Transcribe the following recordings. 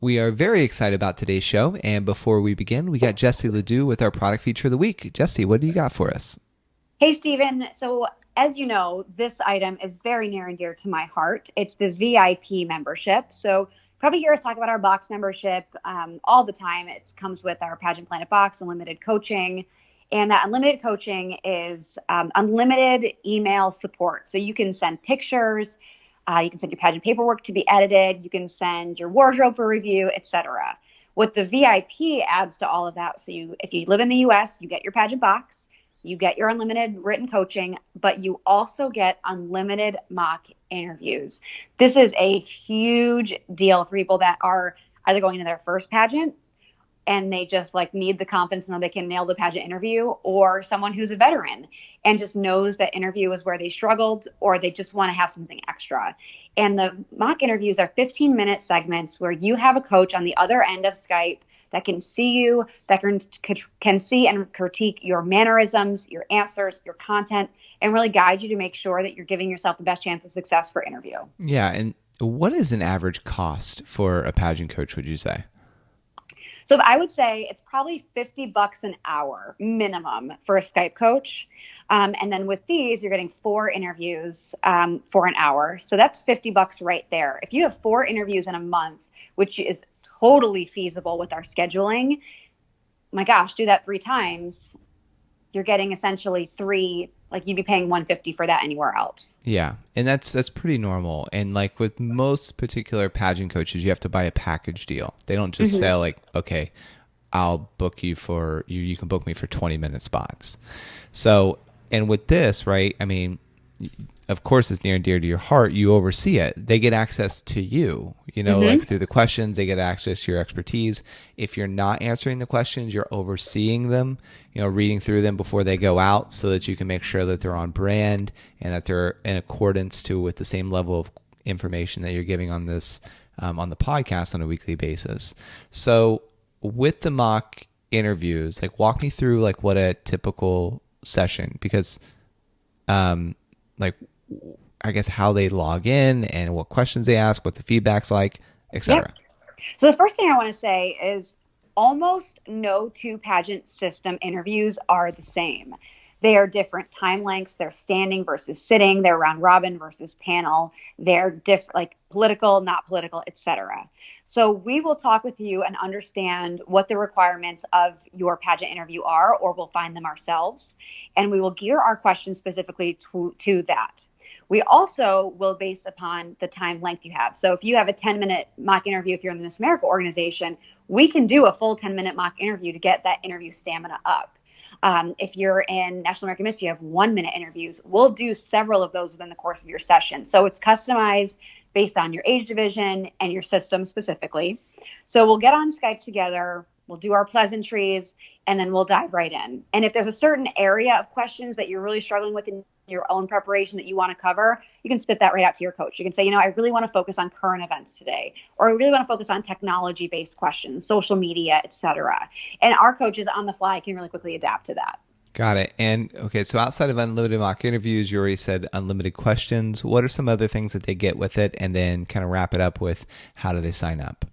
We are very excited about today's show, and before we begin, we got Jesse Ledoux with our product feature of the week. Jesse, what do you got for us? Hey, Stephen. So, as you know, this item is very near and dear to my heart. It's the VIP membership. So, probably hear us talk about our box membership all the time. It comes with our Pageant Planet box, unlimited coaching. And that unlimited coaching is unlimited email support. So, you can send pictures, you can send your pageant paperwork to be edited, you can send your wardrobe for review, etc. What the VIP adds to all of that, so if you live in the US, you get your pageant box, you get your unlimited written coaching, but you also get unlimited mock interviews. This is a huge deal for people that are either going into their first pageant and they just like need the confidence to know they can nail the pageant interview, or someone who's a veteran and just knows that interview is where they struggled, or they just want to have something extra. And the mock interviews are 15-minute segments where you have a coach on the other end of Skype that can see you, that can see and critique your mannerisms, your answers, your content, and really guide you to make sure that you're giving yourself the best chance of success for interview. Yeah, and what is an average cost for a pageant coach, would you say? So I would say it's probably $50 an hour minimum for a Skype coach. And then with these, you're getting 4 interviews for an hour. So that's $50 right there. If you have 4 interviews in a month, which is totally feasible with our scheduling, my gosh, do that 3 times. You're getting essentially three, like you'd be paying $150 for that anywhere else. Yeah, and that's pretty normal. And like with most particular pageant coaches, you have to buy a package deal. They don't just say like, okay, I'll book you for you can book me for 20-minute spots. So, and with this, right? I mean, of course it's near and dear to your heart. You oversee it. They get access to you, like through the questions, they get access to your expertise. If you're not answering the questions, you're overseeing them, reading through them before they go out so that you can make sure that they're on brand and that they're in accordance with the same level of information that you're giving on this, on the podcast on a weekly basis. So with the mock interviews, like walk me through like what a typical session, because, like, I guess how they log in and what questions they ask, what the feedback's like, etc. Yep. So the first thing I want to say is almost no two pageant system interviews are the same. They are different time lengths. They're standing versus sitting. They're round robin versus panel. They're different, like political, not political, etc. So we will talk with you and understand what the requirements of your pageant interview are, or we'll find them ourselves. And we will gear our questions specifically to that. We also will base upon the time length you have. So if you have a 10-minute mock interview, if you're in the Miss America organization, we can do a full 10-minute mock interview to get that interview stamina up. If you're in National American Miss, you have 1-minute interviews. We'll do several of those within the course of your session. So it's customized based on your age division and your system specifically. So we'll get on Skype together, we'll do our pleasantries, and then we'll dive right in. And if there's a certain area of questions that you're really struggling with in your own preparation that you want to cover, you can spit that right out to your coach. You can say, I really want to focus on current events today, or I really want to focus on technology-based questions, social media, etc. And our coaches on the fly can really quickly adapt to that. Got it. And okay, so outside of unlimited mock interviews, you already said unlimited questions. What are some other things that they get with it? And then kind of wrap it up with how do they sign up?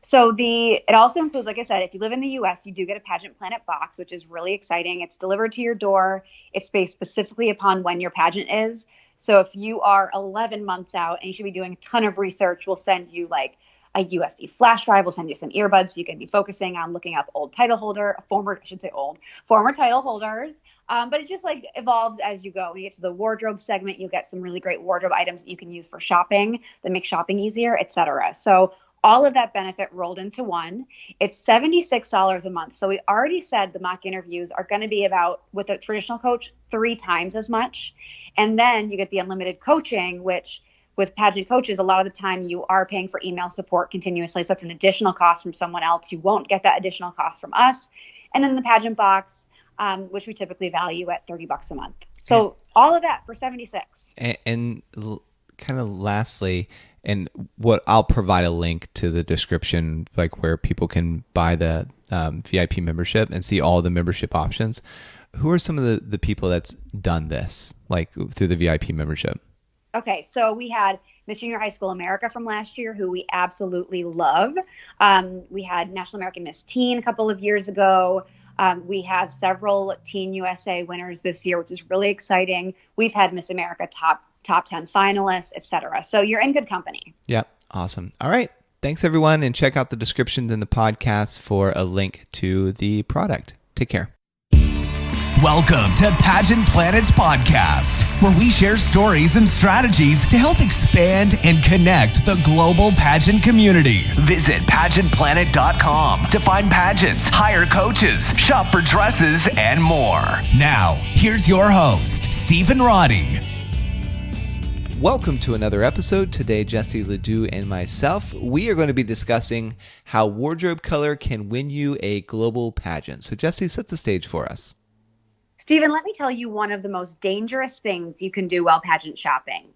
So it also includes, like I said, if you live in the US, you do get a Pageant Planet box, which is really exciting. It's delivered to your door. It's based specifically upon when your pageant is. So if you are 11 months out and you should be doing a ton of research, we'll send you like a USB flash drive. We'll send you some earbuds so you can be focusing on looking up former title holders. But it just like evolves as you go. When you get to the wardrobe segment, you get some really great wardrobe items that you can use for shopping that make shopping easier, etc. So all of that benefit rolled into one. It's $76 a month. So we already said the mock interviews are going to be about, with a traditional coach, 3 times as much. And then you get the unlimited coaching, which with pageant coaches, a lot of the time you are paying for email support continuously. So it's an additional cost from someone else. You won't get that additional cost from us. And then the pageant box, which we typically value at $30 a month. So all of that for $76. And kind of lastly, and what I'll provide a link to the description, like where people can buy the VIP membership and see all the membership options. Who are some of the people that's done this, like through the VIP membership? Okay, so we had Miss Junior High School America from last year, who we absolutely love. We had National American Miss Teen a couple of years ago. We have several Teen USA winners this year, which is really exciting. We've had Miss America top 10 finalists, etc. So you're in good company. Yep. Awesome. All right. Thanks, everyone. And check out the descriptions in the podcast for a link to the product. Take care. Welcome to Pageant Planet's podcast, where we share stories and strategies to help expand and connect the global pageant community. Visit pageantplanet.com to find pageants, hire coaches, shop for dresses, and more. Now, here's your host, Stephen Roddy. Welcome to another episode. Today, Jesse Ledoux and myself, we are going to be discussing how wardrobe color can win you a global pageant. So, Jesse, set the stage for us. Stephen, let me tell you one of the most dangerous things you can do while pageant shopping.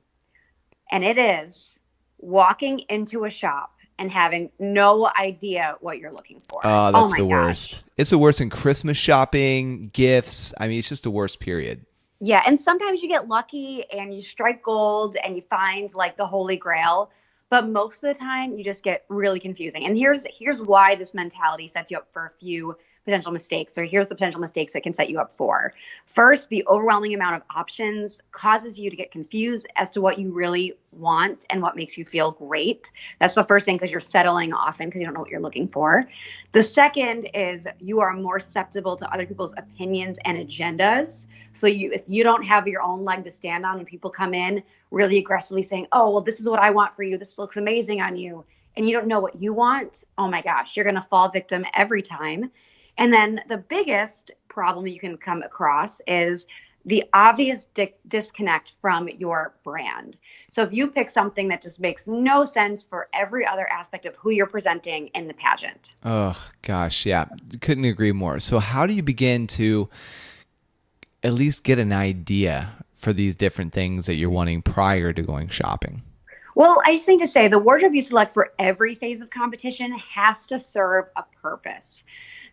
And it is walking into a shop and having no idea what you're looking for. Oh, that's the gosh. worst. It's the worst in Christmas shopping, gifts. I mean, it's just the worst period. Yeah, and sometimes you get lucky and you strike gold and you find like the holy grail. But most of the time, you just get really confusing. And here's why this mentality sets you up for a few potential mistakes, or here's the potential mistakes it can set you up for. First, the overwhelming amount of options causes you to get confused as to what you really want and what makes you feel great. That's the first thing, because you're settling often because you don't know what you're looking for. The second is you are more susceptible to other people's opinions and agendas. So if you don't have your own leg to stand on when people come in really aggressively saying, oh, well, this is what I want for you, this looks amazing on you, and you don't know what you want, oh my gosh, you're going to fall victim every time. And then the biggest problem that you can come across is the obvious disconnect from your brand. So if you pick something that just makes no sense for every other aspect of who you're presenting in the pageant. Oh, gosh. Yeah. Couldn't agree more. So how do you begin to at least get an idea for these different things that you're wanting prior to going shopping? Well, I just need to say the wardrobe you select for every phase of competition has to serve a purpose.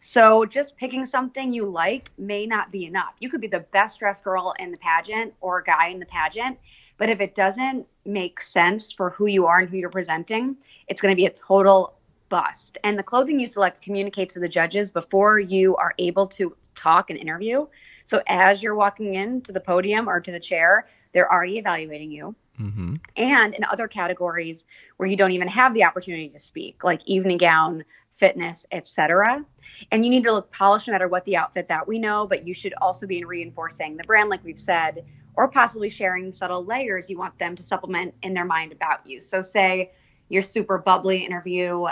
So just picking something you like may not be enough. You could be the best dressed girl in the pageant or guy in the pageant, but if it doesn't make sense for who you are and who you're presenting, it's going to be a total bust. And the clothing you select communicates to the judges before you are able to talk and interview. So as you're walking into the podium or to the chair, they're already evaluating you. Mm-hmm. And in other categories where you don't even have the opportunity to speak, like evening gown, fitness, etc. And you need to look polished no matter what the outfit that we know, but you should also be reinforcing the brand, like we've said, or possibly sharing subtle layers you want them to supplement in their mind about you. So say you're super bubbly interview,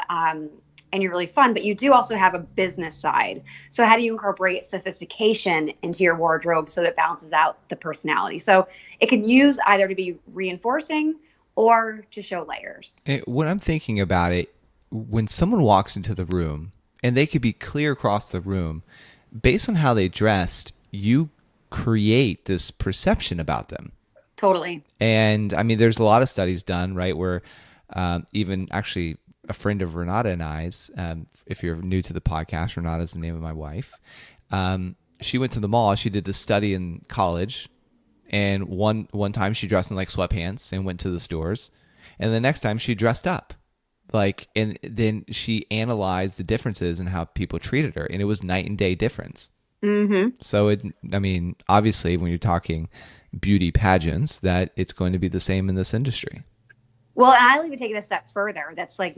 and you're really fun, but you do also have a business side. So how do you incorporate sophistication into your wardrobe so that it balances out the personality? So it can use either to be reinforcing or to show layers. When I'm thinking about it, when someone walks into the room, and they could be clear across the room, based on how they dressed, you create this perception about them. Totally. And I mean, there's a lot of studies done, right, where even actually a friend of Renata and I's, if you're new to the podcast, Renata is the name of my wife. She went to the mall. She did this study in college, and one time she dressed in like sweatpants and went to the stores, and the next time she dressed up, and then she analyzed the differences in how people treated her, and it was night and day difference. Mm-hmm. So obviously, when you're talking beauty pageants, that it's going to be the same in this industry. Well, and I'll even take it a step further. That's like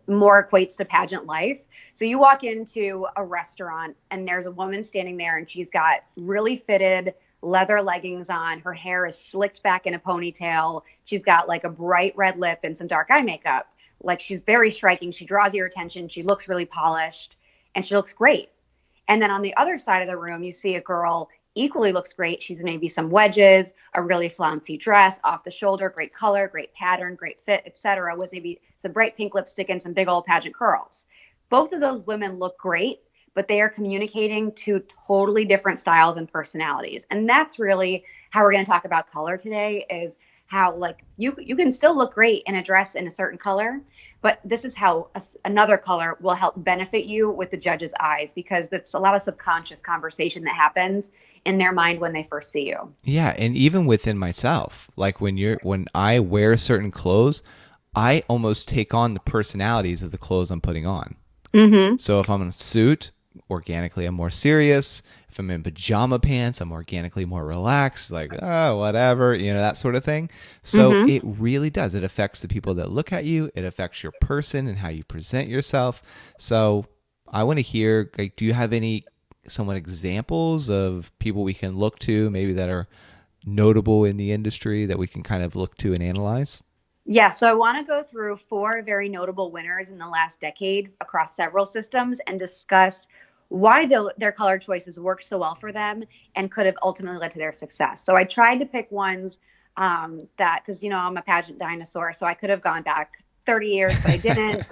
more equates to pageant life. So you walk into a restaurant and there's a woman standing there and she's got really fitted leather leggings on. Her hair is slicked back in a ponytail. She's got like a bright red lip and some dark eye makeup. Like, she's very striking. She draws your attention. She looks really polished and she looks great. And then on the other side of the room, you see a girl equally looks great. She's maybe some wedges, a really flouncy dress, off the shoulder, great color, great pattern, great fit, etc., with maybe some bright pink lipstick and some big old pageant curls. Both of those women look great, but they are communicating to totally different styles and personalities. And that's really how we're going to talk about color today, is how like you can still look great in a dress in a certain color, but this is how another color will help benefit you with the judge's eyes, because it's a lot of subconscious conversation that happens in their mind when they first see you. Yeah, and even within myself, like when I wear certain clothes, I almost take on the personalities of the clothes I'm putting on. Mm-hmm. So if I'm in a suit, organically I'm more serious. If I'm in pajama pants, I'm organically more relaxed, like, oh, whatever, that sort of thing. So it really does. It affects the people that look at you. It affects your person and how you present yourself. So I want to hear, like, do you have any somewhat examples of people we can look to, maybe that are notable in the industry that we can kind of look to and analyze? Yeah, so I want to go through 4 very notable winners in the last decade across several systems and discuss why their color choices worked so well for them and could have ultimately led to their success. So I tried to pick ones that, because, I'm a pageant dinosaur, so I could have gone back 30 years, but I didn't.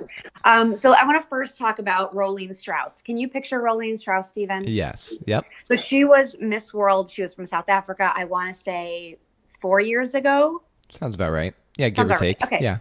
So I want to first talk about Rolene Strauss. Can you picture Rolene Strauss, Stephen? Yes. Yep. So she was Miss World. She was from South Africa, I want to say 4 years ago. Sounds about right. Yeah, give or take. Right. Okay. Yeah.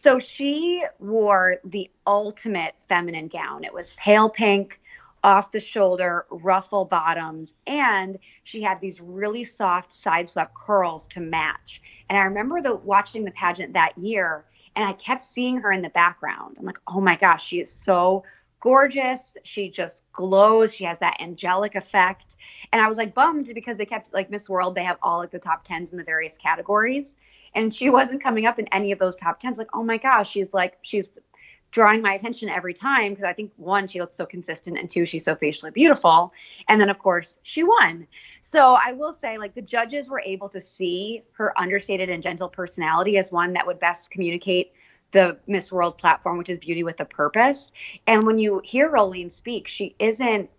So she wore the ultimate feminine gown. It was pale pink, off the shoulder, ruffle bottoms, and she had these really soft side swept curls to match. And I remember watching the pageant that year, and I kept seeing her in the background. I'm like, oh my gosh, she is so gorgeous. She just glows. She has that angelic effect. And I was like bummed because they kept, like, Miss World, they have all like the top 10s in the various categories. And she wasn't coming up in any of those top 10s. Like, oh my gosh, she's drawing my attention every time, because I think, 1, she looks so consistent, and 2, she's so facially beautiful. And then, of course, she won. So I will say, like, the judges were able to see her understated and gentle personality as one that would best communicate the Miss World platform, which is beauty with a purpose. And when you hear Rolene speak, she isn't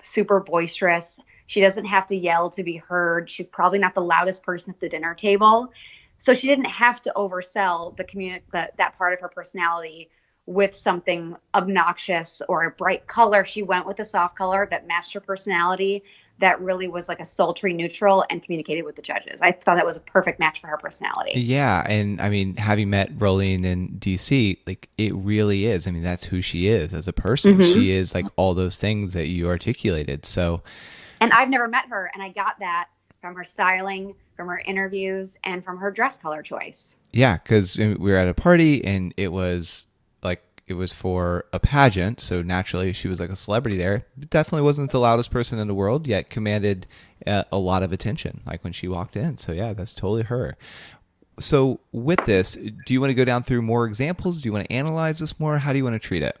super boisterous. She doesn't have to yell to be heard. She's probably not the loudest person at the dinner table. So she didn't have to oversell that part of her personality with something obnoxious or a bright color. She went with a soft color that matched her personality, that really was like a sultry neutral, and communicated with the judges. I thought that was a perfect match for her personality. Yeah, and I mean, having met Rolene in DC, like, it really is. I mean, that's who she is as a person. She is like all those things that you articulated. So, and I've never met her, and I got that from her styling, from her interviews, and from her dress color choice. Yeah, because we were at a party, and it was for a pageant, so naturally she was like a celebrity there. Definitely wasn't the loudest person in the world, yet commanded a lot of attention, like when she walked in. So yeah, that's totally her. So with this, do you want to go down through more examples? Do you want to analyze this more? How do you want to treat it?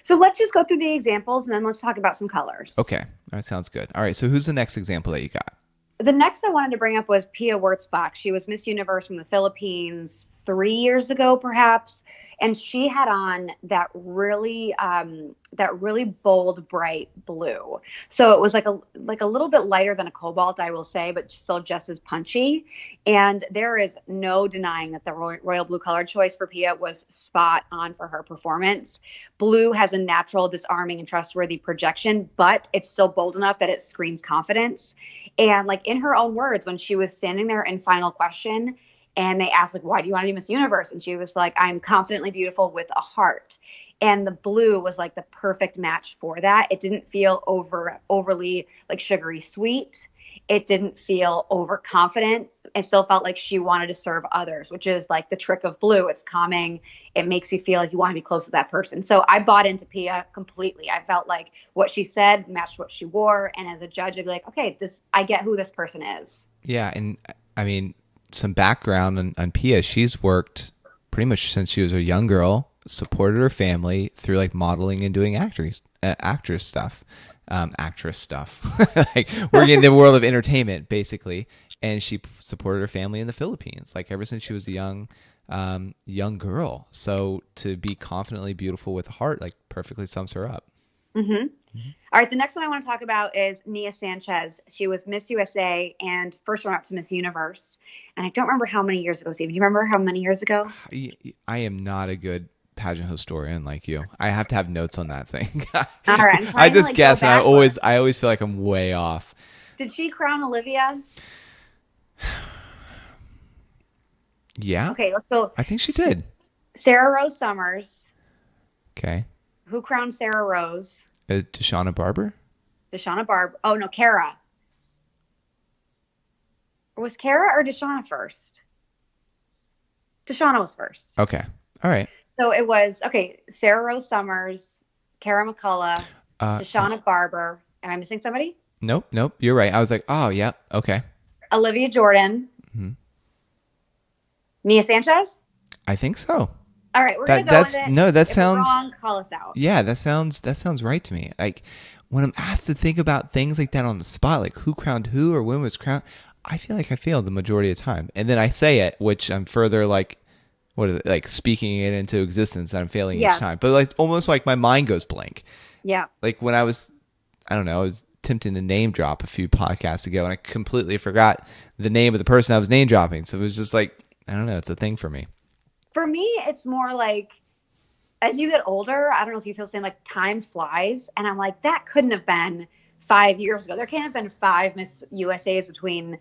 So let's just go through the examples, and then let's talk about some colors. Okay, that sounds good. All right, so who's the next example that you got? The next I wanted to bring up was Pia Wurtzbach. She was Miss Universe from the Philippines 3 years ago, perhaps. And she had on that really bold, bright blue. So it was like a little bit lighter than a cobalt, I will say, but still just as punchy. And there is no denying that the royal blue color choice for Pia was spot on for her performance. Blue has a natural, disarming, and trustworthy projection, but it's still bold enough that it screams confidence. And like, in her own words, when she was standing there in final question, and they asked, like, why do you want to be Miss Universe? And she was like, I'm confidently beautiful with a heart. And the blue was like the perfect match for that. It didn't feel overly like sugary sweet. It didn't feel overconfident. It still felt like she wanted to serve others, which is like the trick of blue. It's calming. It makes you feel like you want to be close to that person. So I bought into Pia completely. I felt like what she said matched what she wore. And as a judge, I'd be like, okay, I get who this person is. Yeah. And I mean, some background on Pia. She's worked pretty much since she was a young girl, supported her family through like modeling and doing actress stuff, like working in the world of entertainment, basically. And she supported her family in the Philippines, like ever since she was a young girl. So to be confidently beautiful with a heart, like, perfectly sums her up. Mm-hmm. All right, the next one I want to talk about is Nia Sanchez. She was Miss USA and first runner-up to Miss Universe. And I don't remember how many years ago, Steve. Do you remember how many years ago? I am not a good pageant historian like you. I have to have notes on that thing. All right, I just guess, and I always feel like I'm way off. Did she crown Olivia? Yeah. Okay, let's go. I think she did. Sarah Rose Summers. Okay. Who crowned Sarah Rose? Deshauna Barber? Deshauna Barber. Oh, no, Kara. Was Kara or Deshauna first? Deshauna was first. Okay. All right. So it was, okay, Sarah Rose Summers, Kara McCullough, Deshauna Barber. Am I missing somebody? Nope. You're right. I was like, oh, yeah. Okay. Olivia Jordan. Mm-hmm. Nia Sanchez? I think so. All right, we're going to go with it. No, that if sounds we're wrong, call us out. Yeah, that sounds right to me. Like when I'm asked to think about things like that on the spot, like who crowned who or when was crowned, I feel like I failed the majority of the time. And then I say it, which I'm further like speaking it into existence, and I'm failing each time. But like almost like my mind goes blank. Yeah. Like when I was attempting to name drop a few podcasts ago, and I completely forgot the name of the person I was name dropping. So it was just like, I don't know, it's a thing for me. For me, it's more like as you get older, I don't know if you feel the same, like time flies. And I'm like, that couldn't have been 5 years ago. There can't have been 5 Miss USAs between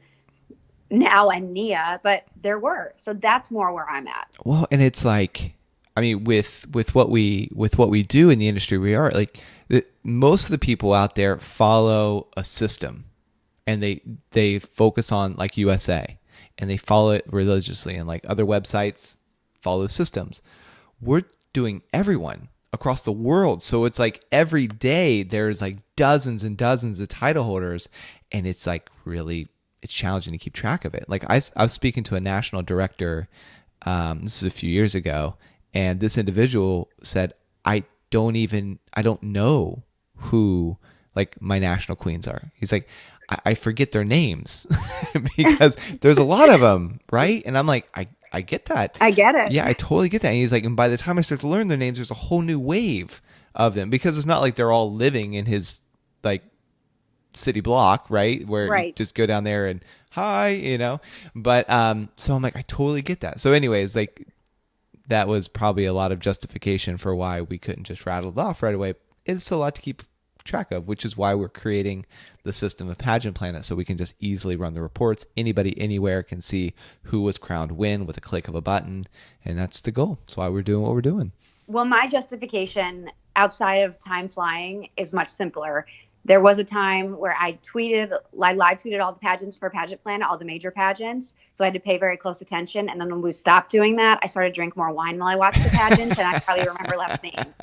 now and Nia, but there were. So that's more where I'm at. Well, and it's like, I mean, with what we do in the industry, we are like most of the people out there follow a system, and they focus on like USA, and they follow it religiously, and like other websites follow systems. We're doing everyone across the world, so it's like every day there's like dozens and dozens of title holders, and it's like really it's challenging to keep track of it. Like I was speaking to a national director, this is a few years ago, and this individual said, I don't know who like my national queens are. He's like, I forget their names because there's a lot of them, right? And I'm like, I get that. I get it. Yeah, I totally get that. And he's like, and by the time I start to learn their names, there's a whole new wave of them, because it's not like they're all living in his like city block, right? Where you just go down there and hi, But so I'm like, I totally get that. So anyways, like that was probably a lot of justification for why we couldn't just rattle it off right away. It's a lot to keep track of, which is why we're creating the system of Pageant Planet, so we can just easily run the reports. Anybody anywhere can see who was crowned when with a click of a button, and that's the goal. That's why we're doing what we're doing. Well, my justification outside of time flying is much simpler. There was a time where I live tweeted all the pageants for Pageant Planet, all the major pageants. So I had to pay very close attention. And then when we stopped doing that, I started to drink more wine while I watched the pageants, and I probably remember less names.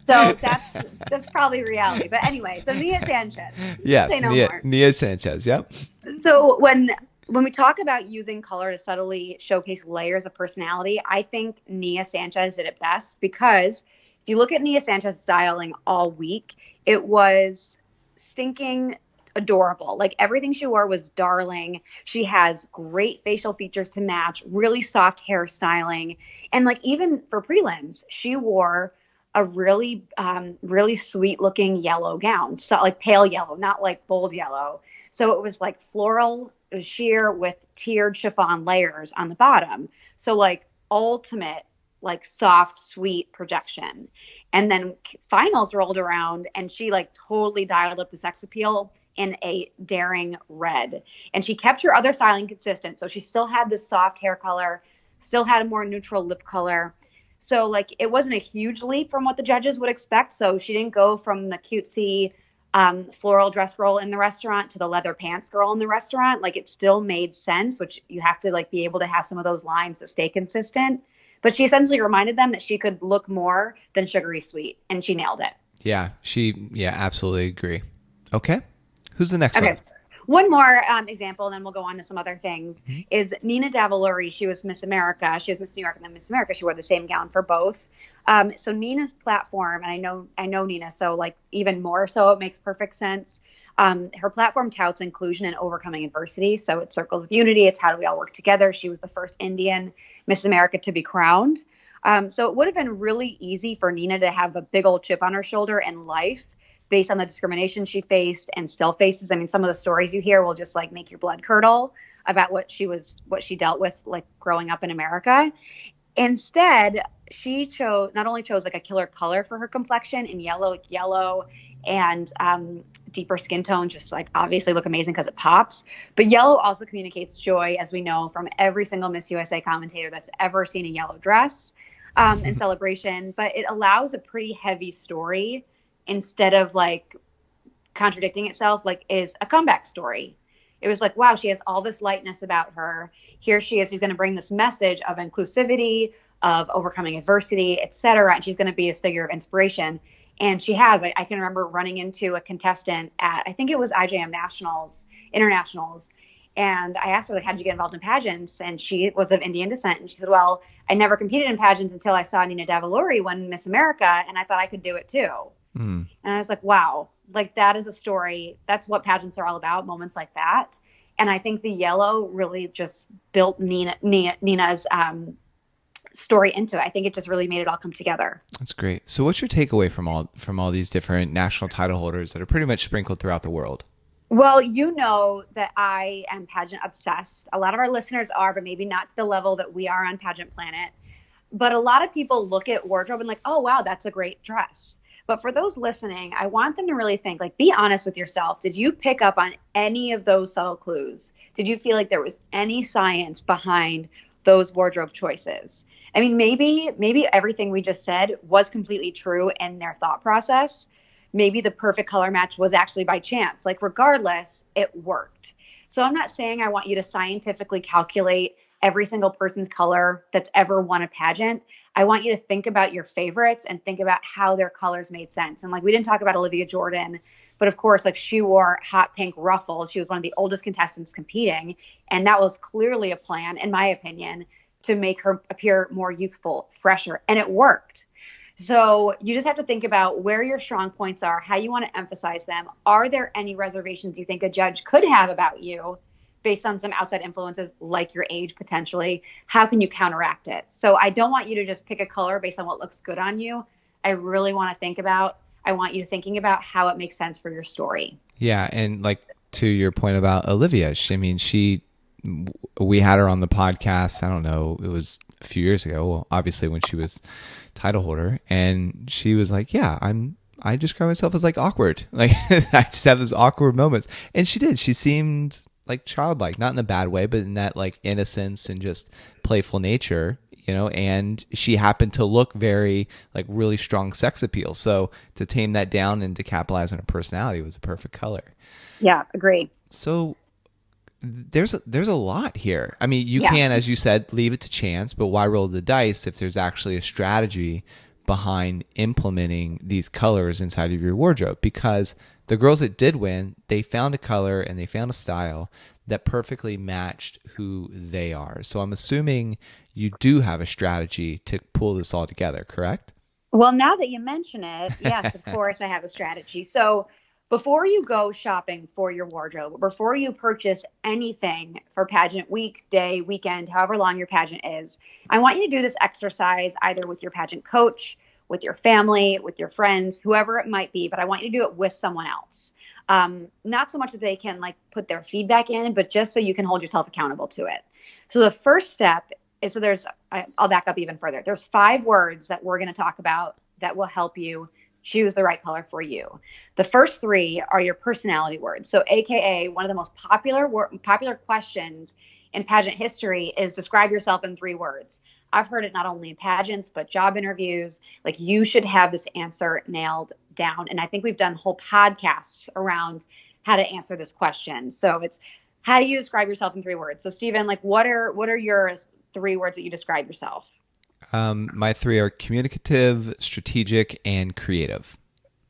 So that's probably reality. But anyway, so Nia Sanchez. Yes, Nia Sanchez. Yep. So when we talk about using color to subtly showcase layers of personality, I think Nia Sanchez did it best, because if you look at Nia Sanchez's styling all week, it was stinking adorable. Like everything she wore was darling. She has great facial features to match, really soft hair styling. And like even for prelims, she wore a really, really sweet looking yellow gown. So like pale yellow, not like bold yellow. So it was like floral, it was sheer with tiered chiffon layers on the bottom. So like ultimate, like soft, sweet projection. And then finals rolled around, and she like totally dialed up the sex appeal in a daring red. And she kept her other styling consistent. So she still had this soft hair color, still had a more neutral lip color. So like it wasn't a huge leap from what the judges would expect. So she didn't go from the cutesy floral dress girl in the restaurant to the leather pants girl in the restaurant. Like it still made sense, which you have to like be able to have some of those lines that stay consistent. But she essentially reminded them that she could look more than sugary sweet, and she nailed it. Yeah, absolutely agree. Okay. Who's the next one? One more example, and then we'll go on to some other things, is Nina Davuluri. She was Miss America. She was Miss New York and then Miss America. She wore the same gown for both. So Nina's platform, and I know Nina, so like even more so, it makes perfect sense. Her platform touts inclusion and overcoming adversity. So it's circles of unity. It's how do we all work together. She was the first Indian Miss America to be crowned. So it would have been really easy for Nina to have a big old chip on her shoulder in life based on the discrimination she faced and still faces. I mean, some of the stories you hear will just like make your blood curdle about what she dealt with like growing up in America. Instead, she not only chose like a killer color for her complexion in yellow and deeper skin tone, just like obviously look amazing because it pops. But yellow also communicates joy, as we know from every single Miss USA commentator that's ever seen a yellow dress in celebration. But it allows a pretty heavy story instead of like contradicting itself, like is a comeback story. It was like, wow, she has all this lightness about her. Here she is. She's going to bring this message of inclusivity, of overcoming adversity, etc. And she's going to be this figure of inspiration. And she has. I can remember running into a contestant at, I think it was IJM Internationals. And I asked her, like, how did you get involved in pageants? And she was of Indian descent. And she said, well, I never competed in pageants until I saw Nia Davuluri win Miss America. And I thought I could do it too. And I was like, wow, like that is a story. That's what pageants are all about, moments like that. And I think the yellow really just built Nina's story into it. I think it just really made it all come together. That's great. So what's your takeaway from all these different national title holders that are pretty much sprinkled throughout the world? Well, you know that I am pageant obsessed. A lot of our listeners are, but maybe not to the level that we are on Pageant Planet. But a lot of people look at wardrobe and like, oh, wow, that's a great dress. But for those listening, I want them to really think, like, be honest with yourself. Did you pick up on any of those subtle clues? Did you feel like there was any science behind those wardrobe choices? I mean, maybe everything we just said was completely true in their thought process. Maybe the perfect color match was actually by chance. Like, regardless, it worked. So I'm not saying I want you to scientifically calculate every single person's color that's ever won a pageant. I want you to think about your favorites and think about how their colors made sense. And like, we didn't talk about Olivia Jordan, but of course, like she wore hot pink ruffles. She was one of the oldest contestants competing. And that was clearly a plan, in my opinion, to make her appear more youthful, fresher. And it worked. So you just have to think about where your strong points are, how you want to emphasize them. Are there any reservations you think a judge could have about you based on some outside influences like your age potentially? How can you counteract it? So I don't want you to just pick a color based on what looks good on you. I really want you thinking about how it makes sense for your story. Yeah. And like to your point about Olivia, we had her on the podcast. I don't know. It was a few years ago. Well, obviously when she was title holder, and she was like, yeah, I describe myself as like awkward. Like I just have those awkward moments. And she did. She seemed like childlike, not in a bad way, but in that like innocence and just playful nature, and she happened to look very like really strong sex appeal. So to tame that down and to capitalize on her personality was a perfect color. Yeah, agree. So there's a lot here. I mean, you can, as you said, leave it to chance, but why roll the dice if there's actually a strategy behind implementing these colors inside of your wardrobe? Because the girls that did win, they found a color and they found a style that perfectly matched who they are. So I'm assuming you do have a strategy to pull this all together, correct? Well, now that you mention it, yes, of course I have a strategy. So before you go shopping for your wardrobe, before you purchase anything for pageant week, day, weekend, however long your pageant is, I want you to do this exercise either with your pageant coach, with your family, with your friends, whoever it might be, but I want you to do it with someone else. Not so much that they can like put their feedback in, but just so you can hold yourself accountable to it. So the first step is, I'll back up even further. There's 5 words that we're going to talk about that will help you choose the right color for you. The first 3 are your personality words. So AKA one of the most popular questions in pageant history is describe yourself in 3 words. I've heard it not only in pageants, but job interviews. Like, you should have this answer nailed down. And I think we've done whole podcasts around how to answer this question. So it's, how do you describe yourself in 3 words? So Stephen, like, what are your 3 words that you describe yourself? My 3 are communicative, strategic, and creative.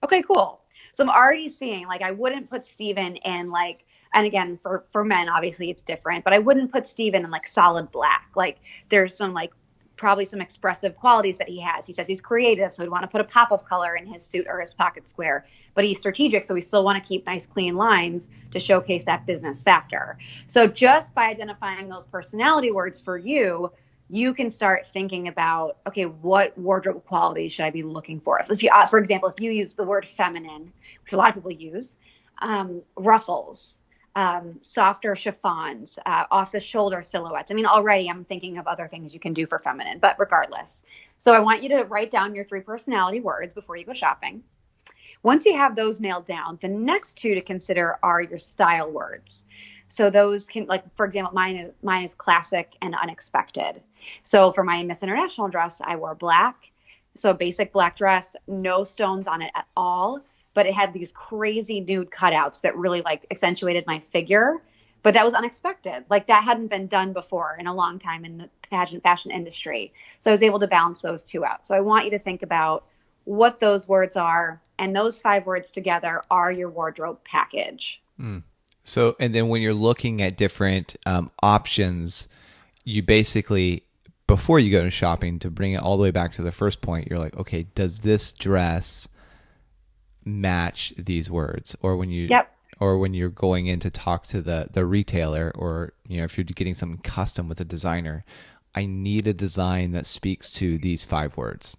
Okay, cool. So I'm already seeing, like, I wouldn't put Stephen in like, and again, for men, obviously it's different, but I wouldn't put Stephen in like solid black. Like, there's some like probably some expressive qualities that he has. He says he's creative, so we'd want to put a pop of color in his suit or his pocket square, but he's strategic, so we still want to keep nice, clean lines to showcase that business factor. So just by identifying those personality words for you, you can start thinking about, okay, what wardrobe qualities should I be looking for? If you, for example, if you use the word feminine, which a lot of people use, ruffles, softer chiffons, off the shoulder silhouettes. I mean, already I'm thinking of other things you can do for feminine, but regardless. So I want you to write down your 3 personality words before you go shopping. Once you have those nailed down, the next 2 to consider are your style words. So those can, like, for example, mine is classic and unexpected. So for my Miss International dress, I wore black. So a basic black dress, no stones on it at all, but it had these crazy nude cutouts that really like accentuated my figure. But that was unexpected. Like that hadn't been done before in a long time in the pageant fashion industry. So I was able to balance those 2 out. So I want you to think about what those words are, and those 5 words together are your wardrobe package. So, and then when you're looking at different options, you basically, before you go to shopping, to bring it all the way back to the first point, you're like, okay, does this dress match these words? Or when you, or when you're going in to talk to the retailer, or, you know, if you're getting something custom with a designer, I need a design that speaks to these 5 words.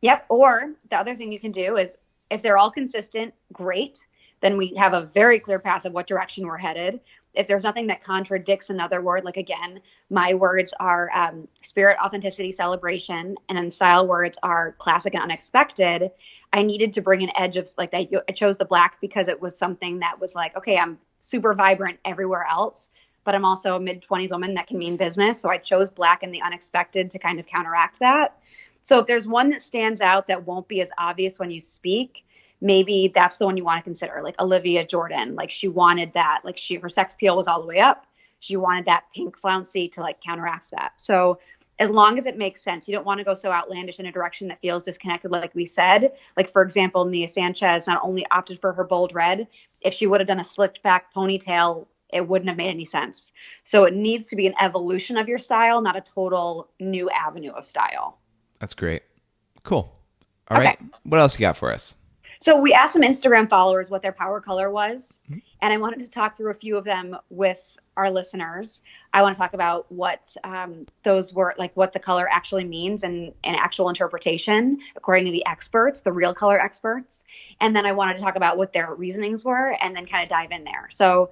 Yep. Or the other thing you can do is, if they're all consistent, great. Then we have a very clear path of what direction we're headed. If there's nothing that contradicts another word, like again, my words are spirit, authenticity, celebration, and then style words are classic and unexpected. I needed to bring an edge of like that. I chose the black because it was something that was like, okay, I'm super vibrant everywhere else, but I'm also a mid-20s woman that can mean business. So I chose black and the unexpected to kind of counteract that. So if there's one that stands out that won't be as obvious when you speak, maybe that's the one you want to consider. Like Olivia Jordan, like she wanted that, like her sex appeal was all the way up. She wanted that pink flouncy to like counteract that. So as long as it makes sense, you don't want to go so outlandish in a direction that feels disconnected. Like we said, like for example, Nia Sanchez not only opted for her bold red, if she would have done a slicked back ponytail, it wouldn't have made any sense. So it needs to be an evolution of your style, not a total new avenue of style. That's great. Cool. All right. What else you got for us? So we asked some Instagram followers what their power color was, and I wanted to talk through a few of them with our listeners. I want to talk about what those were, like what the color actually means and actual interpretation according to the experts, the real color experts. And then I wanted to talk about what their reasonings were and then kind of dive in there. So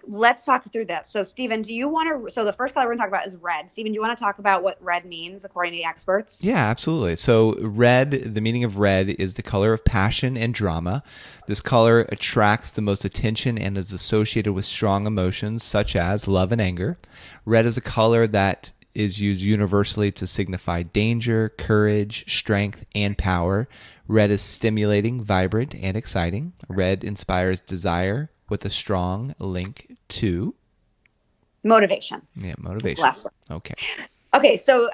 let's talk through this. So Stephen, so the first color we're gonna talk about is red. Stephen, do you want to talk about what red means according to the experts? Yeah, absolutely. So red, the meaning of red is the color of passion and drama. This color attracts the most attention and is associated with strong emotions such as love and anger. Red is a color that is used universally to signify danger, courage, strength, and power. Red is stimulating, vibrant, and exciting. Red inspires desire, with a strong link to motivation. Yeah, motivation. Last one. Okay. So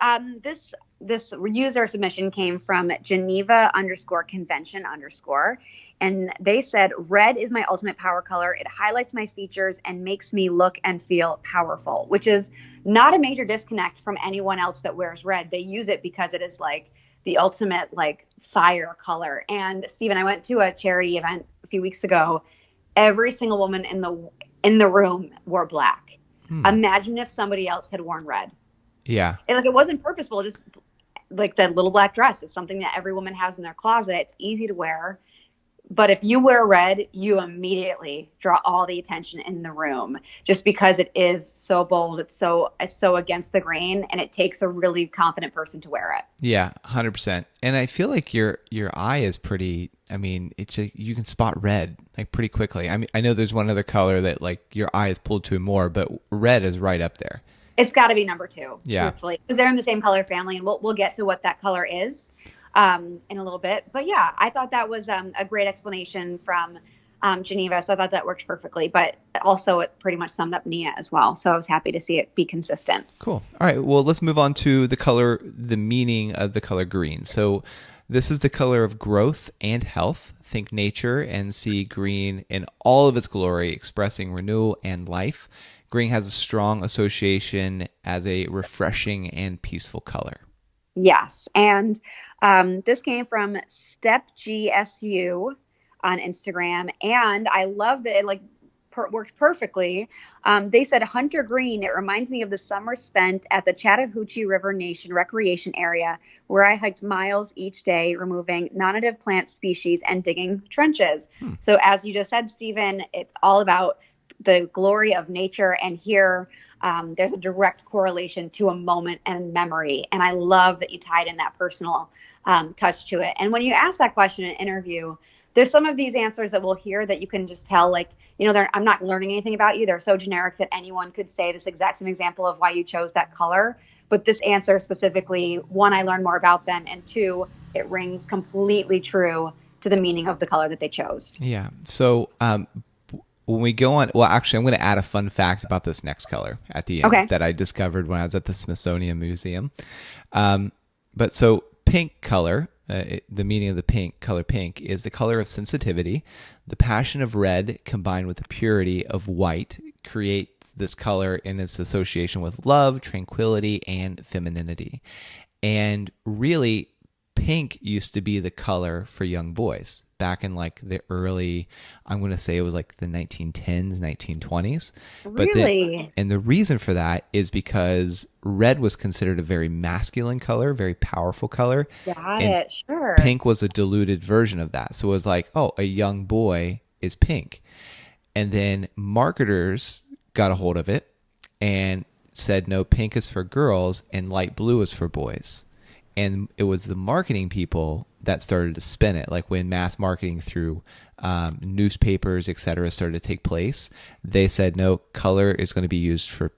this user submission came from Geneva_convention_, and they said, red is my ultimate power color. It highlights my features and makes me look and feel powerful, which is not a major disconnect from anyone else that wears red. They use it because it is like the ultimate like fire color. And Stephen, I went to a charity event a few weeks ago. Every single woman in the room wore black. Imagine if somebody else had worn red. Yeah. And like it wasn't purposeful, just like that little black dress. It's something that every woman has in their closet. It's easy to wear. But if you wear red, you immediately draw all the attention in the room just because it is so bold. It's so against the grain, and it takes a really confident person to wear it. Yeah, 100%. And I feel like your eye is pretty, I mean, you can spot red like pretty quickly. I mean, I know there's one other color that like your eye is pulled to more, but red is right up there. It's got to be number 2, yeah, truthfully, because they're in the same color family, and we'll get to what that color is in a little bit. But yeah, I thought that was a great explanation from Geneva, so I thought that worked perfectly. But also, it pretty much summed up Nia as well. So I was happy to see it be consistent. Cool. All right. Well, let's move on to the meaning of the color green. So this is the color of growth and health. Think nature and see green in all of its glory, expressing renewal and life. Green has a strong association as a refreshing and peaceful color. Yes. And this came from StepGSU on Instagram. And I love that it like worked perfectly. They said hunter green. It reminds me of the summer spent at the Chattahoochee River Nation recreation area, where I hiked miles each day, removing non-native plant species and digging trenches. So as you just said, Stephen, it's all about the glory of nature. And here there's a direct correlation to a moment and memory. And I love that you tied in that personal touch to it. And when you ask that question in an interview, there's some of these answers that we'll hear that you can just tell, like, I'm not learning anything about you. They're so generic that anyone could say this exact same example of why you chose that color. But this answer specifically, one, I learned more about them, and two, it rings completely true to the meaning of the color that they chose. Yeah. So when we go on, well, actually, I'm going to add a fun fact about this next color at the end that I discovered when I was at the Smithsonian Museum. But so pink color, the meaning of the color pink is the color of sensitivity. The passion of red combined with the purity of white creates this color in its association with love, tranquility, and femininity. And really, pink used to be the color for young boys back in like the early, I'm going to say it was like the 1910s, 1920s. Really? And the reason for that is because red was considered a very masculine color, very powerful color. Got it, sure. Pink was a diluted version of that. So it was like, oh, a young boy is pink. And then marketers got a hold of it and said, no, pink is for girls and light blue is for boys. And it was the marketing people that started to spin it. Like when mass marketing through newspapers, et cetera, started to take place, they said, no, color is going to be used for,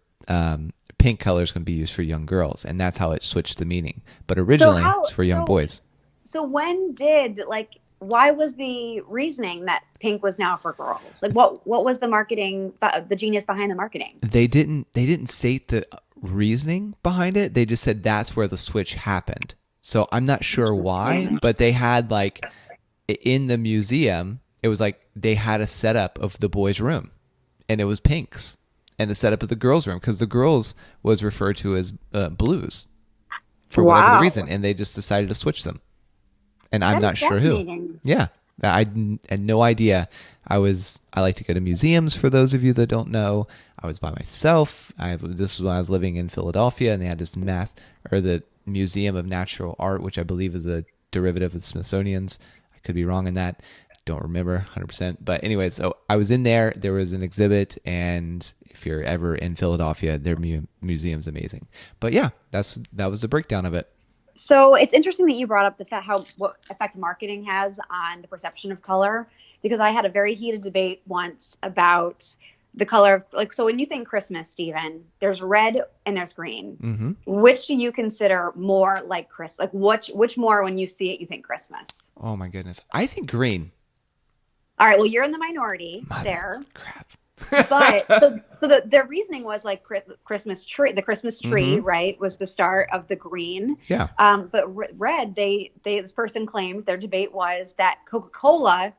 pink color is going to be used for young girls. And that's how it switched the meaning. But originally, it's for young boys. So why was the reasoning that pink was now for girls? Like what was the marketing, the genius behind the marketing? They didn't state the reasoning behind it. They just said that's where the switch happened. So I'm not sure why, but they had like in the museum, it was like they had a setup of the boys' room and it was pinks, and the setup of the girls' room, because the girls was referred to as blues for whatever the reason, and they just decided to switch them. And I'm not sure who. Yeah. I had no idea. I like to go to museums, for those of you that don't know. I was by myself. This was when I was living in Philadelphia, and they had this the Museum of Natural Art, which I believe is a derivative of the Smithsonian's. I could be wrong in that. Don't remember 100%. But anyway, so I was in there. There was an exhibit, and if you're ever in Philadelphia, their museum's amazing. But yeah, that was the breakdown of it. So it's interesting that you brought up what effect marketing has on the perception of color, because I had a very heated debate once about the color of, so when you think Christmas, Stephen, there's red and there's green. Mm-hmm. Which do you consider more like Christmas? Like which more when you see it, you think Christmas? Oh my goodness. I think green. All right. Well, you're in the minority there. Crap. But their reasoning was like Christmas tree. The Christmas tree, mm-hmm. right, was the start of the green. Yeah. But red, this person claimed, their debate was that Coca-Cola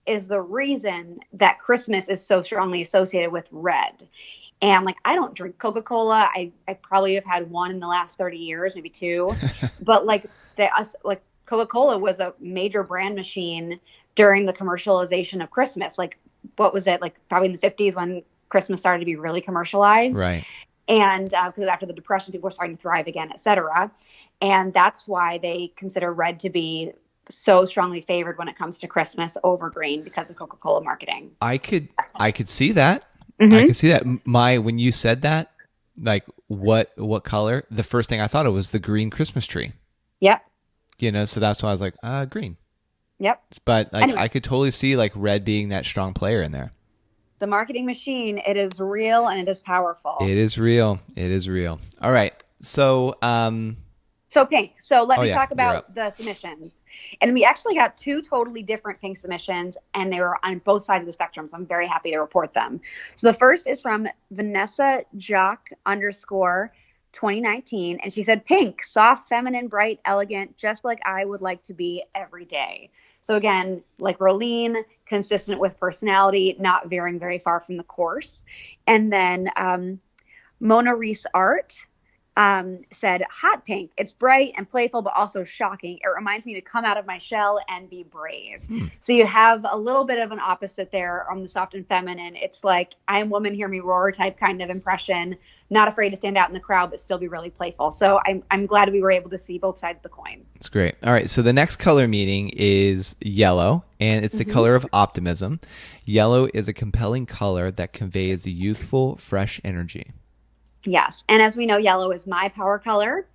is the reason that Christmas is so strongly associated with red. And like, I don't drink Coca-Cola. I probably have had one in the last 30 years, maybe two. But like Coca-Cola was a major brand machine during the commercialization of Christmas. Like, what was it? Like probably in the 50s when Christmas started to be really commercialized. Right. And because after the Depression, people were starting to thrive again, et cetera. And that's why they consider red to be so strongly favored when it comes to Christmas over green, because of Coca-Cola marketing. I could see that. Mm-hmm. I could see that. When you said that, like what color? The first thing I thought of was the green Christmas tree. Yep. So that's why I was like, green. Yep. But like, anyway, I could totally see like red being that strong player in there. The marketing machine, it is real and it is powerful. It is real. All right. So pink. So let me talk about the submissions. And we actually got two totally different pink submissions, and they were on both sides of the spectrum. So I'm very happy to report them. So the first is from Vanessa Jock _ 2019. And she said, pink, soft, feminine, bright, elegant, just like I would like to be every day. So again, like Rolene, consistent with personality, not veering very far from the course. And then Mona Reese Art, said hot pink. It's bright and playful, but also shocking. It reminds me to come out of my shell and be brave. So you have a little bit of an opposite there on the soft and feminine. It's like, I am woman, hear me roar type kind of impression. Not afraid to stand out in the crowd, but still be really playful. So I'm glad we were able to see both sides of the coin. That's great. All right. So the next color meaning is yellow, and it's the color of optimism. Yellow is a compelling color that conveys a youthful, fresh energy. Yes. And as we know, yellow is my power color.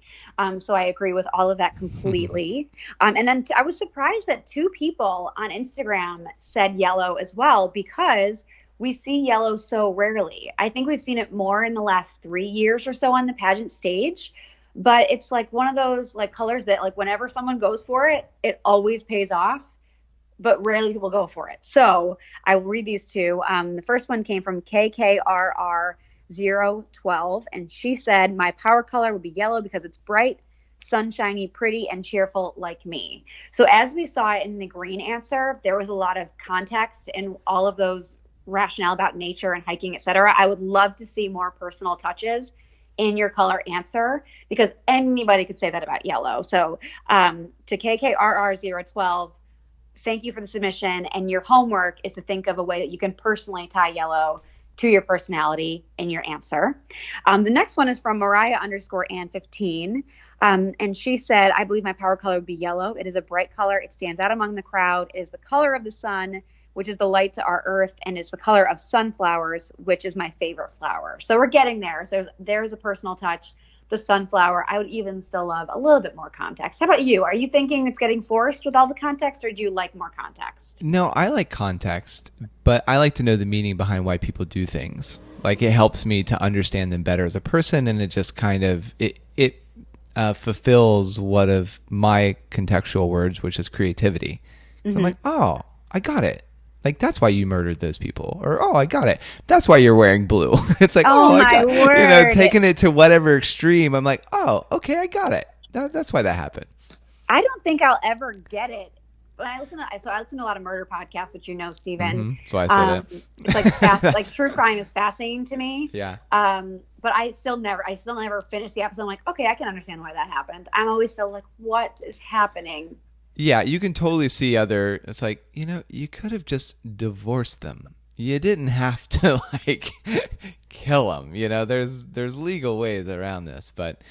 So I agree with all of that completely. And then I was surprised that 2 people on Instagram said yellow as well, because we see yellow so rarely. I think we've seen it more in the last 3 years or so on the pageant stage. But it's like one of those like colors that like whenever someone goes for it, it always pays off, but rarely will go for it. So I will read these 2. The first one came from KKRR 012, and she said, my power color would be yellow because it's bright, sunshiny, pretty, and cheerful like me. So as we saw in the green answer, there was a lot of context in all of those rationale about nature and hiking, etc. I would love to see more personal touches in your color answer, because anybody could say that about yellow. So to KKRR 012, thank you for the submission, and your homework is to think of a way that you can personally tie yellow to your personality in your answer. The next one is from Mariah_Ann15. And she said, I believe my power color would be yellow. It is a bright color. It stands out among the crowd. It is the color of the sun, which is the light to our earth, and is the color of sunflowers, which is my favorite flower. So we're getting there. So there's a personal touch. The sunflower, I would even still love a little bit more context. How about you? Are you thinking it's getting forced with all the context, or do you like more context? No, I like context, but I like to know the meaning behind why people do things. Like, it helps me to understand them better as a person, and it just kind of, it fulfills one of my contextual words, which is creativity. So I'm like, oh, I got it. Like, that's why you murdered those people. Or, oh, I got it. That's why you're wearing blue. It's like, oh I got it. You know, taking it to whatever extreme. I'm like, oh, okay, I got it. That's why that happened. I don't think I'll ever get it. But I listen to a lot of murder podcasts, which you know, Stephen. That's why I said it. It's like like true crime is fascinating to me. Yeah. But I still never finished the episode. I'm like, okay, I can understand why that happened. I'm always still like, what is happening? Yeah, you can totally see it's like, you know, you could have just divorced them. You didn't have to like kill them. You know, there's legal ways around this, but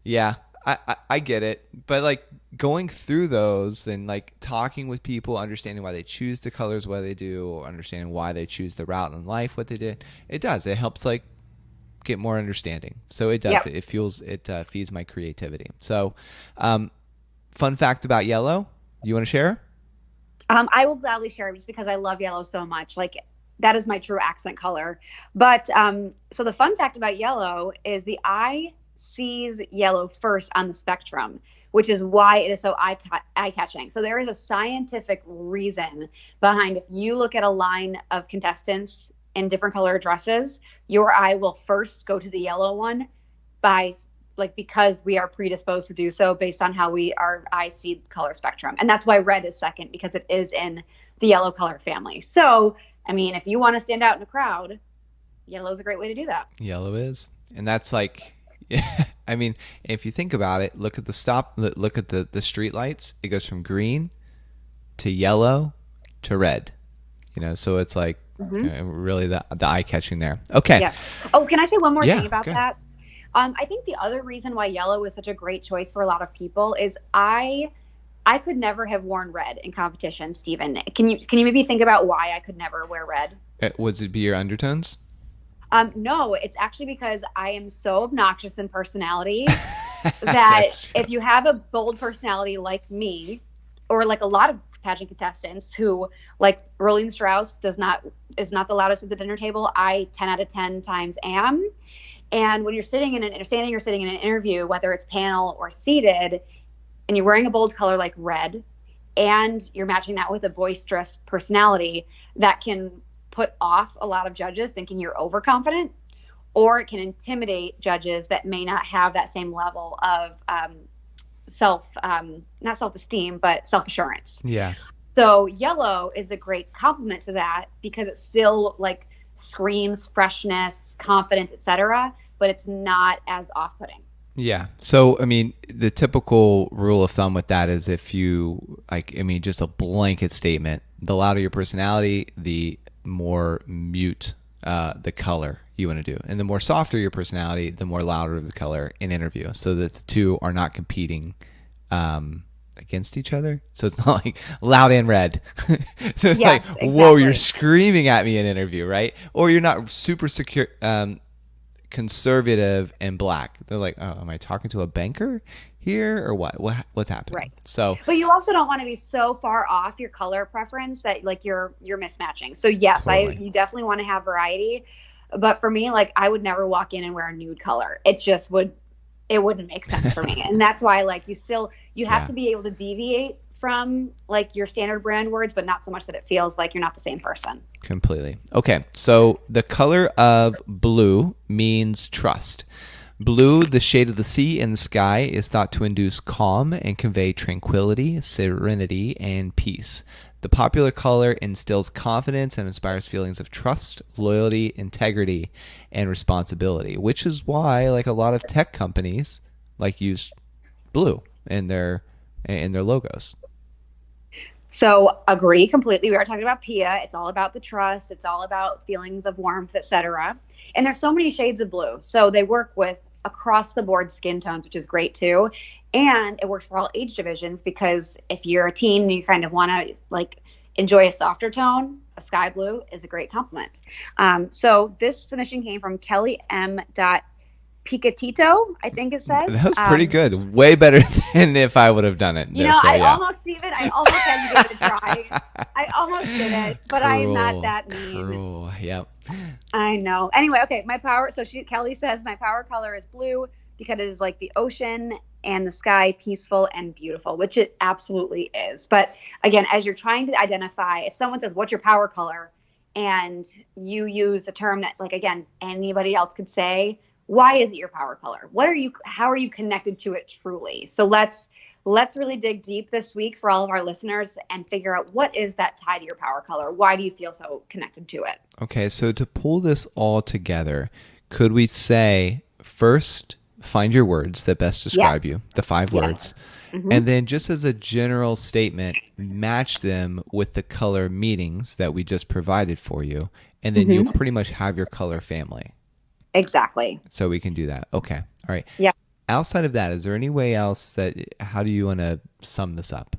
yeah, I get it. But like going through those and like talking with people, understanding why they choose the colors, what they do, or understanding why they choose the route in life, what they did, it helps like get more understanding. So it does. Yep. It feeds my creativity. So, fun fact about yellow, you want to share? I will gladly share just because I love yellow so much. Like, that is my true accent color. But so the fun fact about yellow is the eye sees yellow first on the spectrum, which is why it is so eye-catching. So there is a scientific reason behind, if you look at a line of contestants in different color dresses, your eye will first go to the yellow one because we are predisposed to do so based on how our eyes see the color spectrum. And that's why red is second, because it is in the yellow color family. So, I mean, if you want to stand out in a crowd, yellow is a great way to do that. Yellow is. And that's like, I mean, if you think about it, look at the street lights. It goes from green to yellow to red, you know, so it's like really the eye catching there. Okay. Yeah. Oh, can I say one more thing about that? I think the other reason why yellow is such a great choice for a lot of people is I could never have worn red in competition, Stephen. Can you maybe think about why I could never wear red? Was it be your undertones? No, it's actually because I am so obnoxious in personality that if you have a bold personality like me, or like a lot of pageant contestants who, like Rolene Strauss is not the loudest at the dinner table, I 10 out of 10 times am. And when you're standing or sitting in an interview, whether it's panel or seated, and you're wearing a bold color like red, and you're matching that with a boisterous personality, that can put off a lot of judges thinking you're overconfident, or it can intimidate judges that may not have that same level of not self-esteem, but self-assurance. Yeah. So yellow is a great complement to that, because it still like screams freshness, confidence, etc., but it's not as off-putting. Yeah. So, I mean, the typical rule of thumb with that is if you, just a blanket statement, the louder your personality, the more mute the color you want to do. And the more softer your personality, the more louder the color in interview, so that the two are not competing against each other. So it's not like loud and red. So it's like, whoa, you're screaming at me in interview, right? Or you're not super secure, conservative and black. They're like, oh, am I talking to a banker here or what's happening? Right. So, but you also don't want to be so far off your color preference that like you're mismatching. So yes, totally. You definitely want to have variety. But for me, like I would never walk in and wear a nude color. It wouldn't make sense for me. And that's why like you have to be able to deviate from like your standard brand words, but not so much that it feels like you're not the same person. Completely. Okay. So the color of blue means trust. Blue, the shade of the sea and the sky, is thought to induce calm and convey tranquility, serenity, and peace. The popular color instills confidence and inspires feelings of trust, loyalty, integrity, and responsibility, which is why like a lot of tech companies like use blue in their logos. So agree completely. We are talking about Pia. It's all about the trust. It's all about feelings of warmth, etc. And there's so many shades of blue. So they work with across the board skin tones, which is great too. And it works for all age divisions, because if you're a teen and you kind of want to like enjoy a softer tone, a sky blue is a great compliment. So this submission came from Kelly M. Picatito, I think it says. That was pretty good. Way better than if I would have done it. I almost had to give it a try. I almost did it, but I'm not that mean. Cruel. Yep. I know. Anyway, okay, Kelly says my power color is blue because it is like the ocean and the sky, peaceful and beautiful, which it absolutely is. But again, as you're trying to identify, if someone says, what's your power color? And you use a term that, like, again, anybody else could say, why is it your power color? How are you connected to it truly? So let's really dig deep this week for all of our listeners and figure out what is that tie to your power color? Why do you feel so connected to it? Okay, so to pull this all together, could we say first, find your words that best describe you, the 5 words, and then just as a general statement, match them with the color meanings that we just provided for you, and then you'll pretty much have your color family. Exactly. So we can do that. Okay. All right. Yeah. Outside of that, is there any way else how do you want to sum this up?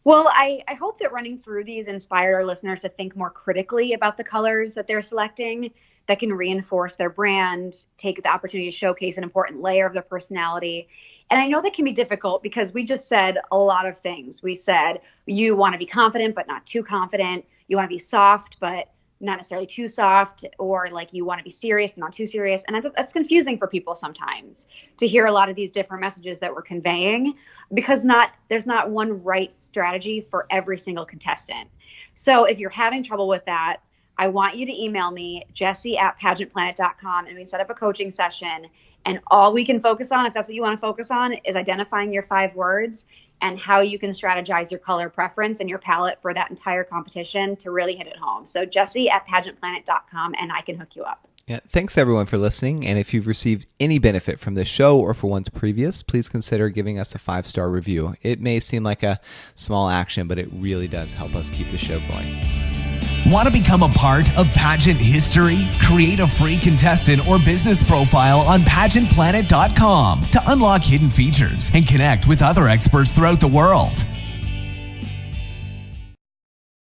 Well, I hope that running through these inspired our listeners to think more critically about the colors that they're selecting that can reinforce their brand, take the opportunity to showcase an important layer of their personality. And I know that can be difficult because we just said a lot of things. We said you want to be confident, but not too confident. You want to be soft, but not necessarily too soft, or like you want to be serious, but not too serious. And that's confusing for people sometimes to hear a lot of these different messages that we're conveying, because there's not one right strategy for every single contestant. So if you're having trouble with that, I want you to email me, Jessie@pageantplanet.com, and we set up a coaching session. And all we can focus on, if that's what you want to focus on, is identifying your 5 words and how you can strategize your color preference and your palette for that entire competition to really hit it home. So Jessie@pageantplanet.com, and I can hook you up. Yeah, thanks everyone for listening. And if you've received any benefit from this show or for ones previous, please consider giving us a 5-star review. It may seem like a small action, but it really does help us keep the show going. Want to become a part of pageant history? Create a free contestant or business profile on pageantplanet.com to unlock hidden features and connect with other experts throughout the world.